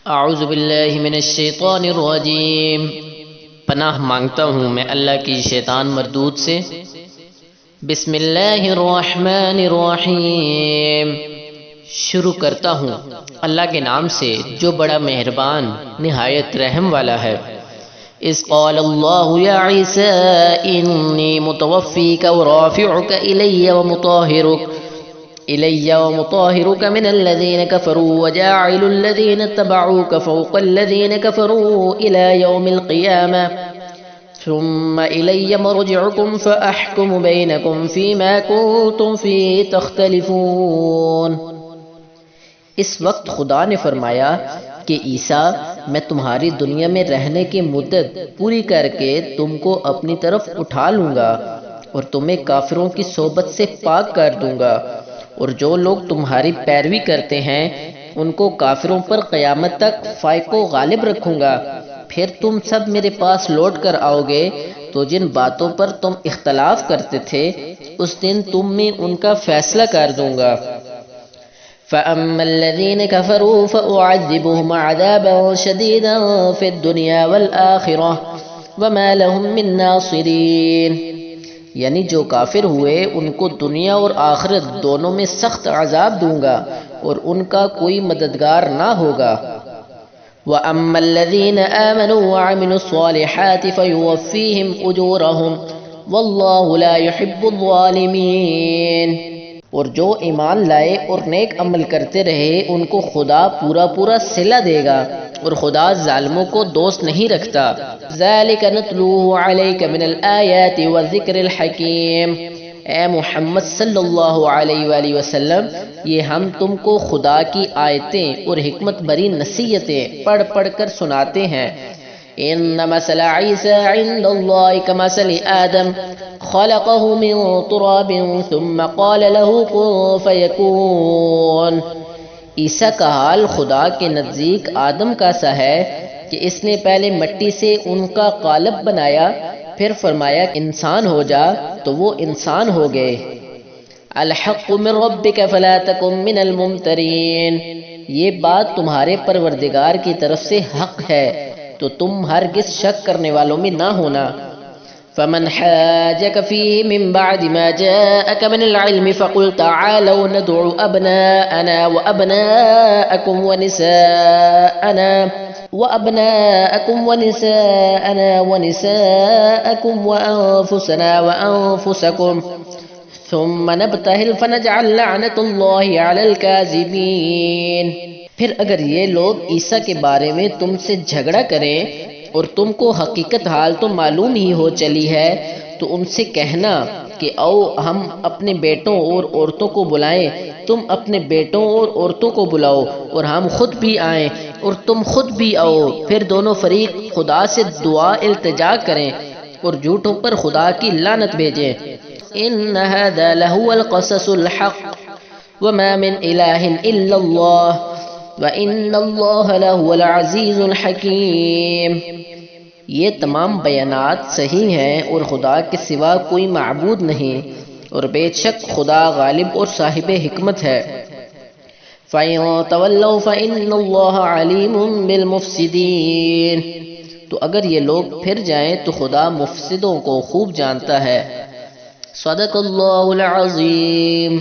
اعوذ باللہ من الشیطان الرجیم، پناہ مانگتا ہوں میں اللہ کی شیطان مردود سے۔ بسم اللہ الرحمن الرحیم، شروع کرتا ہوں اللہ کے نام سے جو بڑا مہربان نہایت رحم والا ہے۔ اذ قال اللہ یا عیسی انی متوفیک ورافعک إلي ومطهرك من الذين كفروا وجاعل الذين اتبعوك فوق الذين كفروا إلى يوم القيامة ثم إلي مرجعكم فأحكم بينكم فيما كنتم فيه تختلفون۔ اس وقت خدا نے فرمایا کہ عیسیٰ، میں تمہاری دنیا میں رہنے کی مدت پوری کر کے تم کو اپنی طرف اٹھا لوں گا اور تمہیں کافروں کی صحبت سے پاک کر دوں گا، اور جو لوگ تمہاری پیروی کرتے ہیں ان کو کافروں پر قیامت تک فائق و غالب رکھوں گا۔ پھر تم سب میرے پاس لوٹ کر آؤ گے تو جن باتوں پر تم اختلاف کرتے تھے اس دن تم میں ان کا فیصلہ کر دوں گا۔ فَأَمَّا الَّذِينَ كَفَرُوا فَأُعَذِّبُهُمْ عَذَابًا شَدِيدًا فِي الدُّنْيَا وَالْآخِرَةِ وَمَا لَهُم مِّن نَّاصِرِينَ، یعنی جو کافر ہوئے ان کو دنیا اور آخرت دونوں میں سخت عذاب دوں گا اور ان کا کوئی مددگار نہ ہوگا۔ وَأَمَّا الَّذِينَ آمَنُوا وَعَمِلُوا الصَّالِحَاتِ فَيُوَفِّيهِمْ أُجُورَهُمْ وَاللَّهُ لَا يُحِبُّ الظَّالِمِينَ، اور جو ایمان لائے اور نیک عمل کرتے رہے ان کو خدا پورا صلہ دے گا اور خدا ظالموں کو دوست نہیں رکھتا۔ ذَلِكَ نَتْلُوهُ عَلَيْكَ مِنَ الْآيَاتِ وَالذِّكْرِ الْحَكِيمِ، اے محمد صلی اللہ علیہ وآلہ وسلم، یہ ہم تم کو خدا کی آیتیں اور حکمت بری نصیحتیں پڑھ کر سناتے ہیں۔ ان مثل عیسی عند اللہ کمثل آدم خلقه من تراب ثم قال له كن فيكون، عیسیٰ کا حال خدا کے نزدیک آدم کا سا ہے کہ اس نے پہلے مٹی سے ان کا قالب بنایا، پھر فرمایا انسان ہو جا تو وہ انسان ہو گئے۔ الحق من ربک فلا تکن من الممترین، یہ بات تمہارے پروردگار کی طرف سے حق ہے تو تم ہرگز شک کرنے والوں میں نہ ہونا۔ فمن حاجك فيه من بعد ما جاءك من العلم فقل تعالوا ندعو أبناءنا وأبناءكم ونساءنا ونساءكم وأنفسنا وأنفسكم ثم نبتهل فنجعل لعنة الله على الكاذبين۔ پھر اگر یہ لوگ عیسیٰ کے بارے میں تم سے جھگڑا کریں اور تم کو حقیقت حال تو معلوم ہی ہو چلی ہے تو ان سے کہنا کہ آؤ ہم اپنے بیٹوں اور عورتوں کو بلائیں، تم اپنے بیٹوں اور عورتوں کو بلاؤ اور ہم خود بھی آئیں اور تم خود بھی آؤ، پھر دونوں فریق خدا سے دعا التجا کریں اور جھوٹوں پر خدا کی لعنت بھیجیں۔ ان هذا لهو القصص الحق وما من اله الا الله وَإِنَّ اللَّهَ لَهُوَ الْعَزِيزُ الْحَكِيمُ، یہ تمام بیانات صحیح ہیں اور خدا کے سوا کوئی معبود نہیں اور بے شک خدا غالب اور صاحب حکمت ہے۔ فَإِن تَوَلَّوْا فَإِنَّ اللَّهَ عَلِيمٌ بِالْمُفْسِدِينَ، تو اگر یہ لوگ پھر جائیں تو خدا مفسدوں کو خوب جانتا ہے۔ صدق اللہ العظیم۔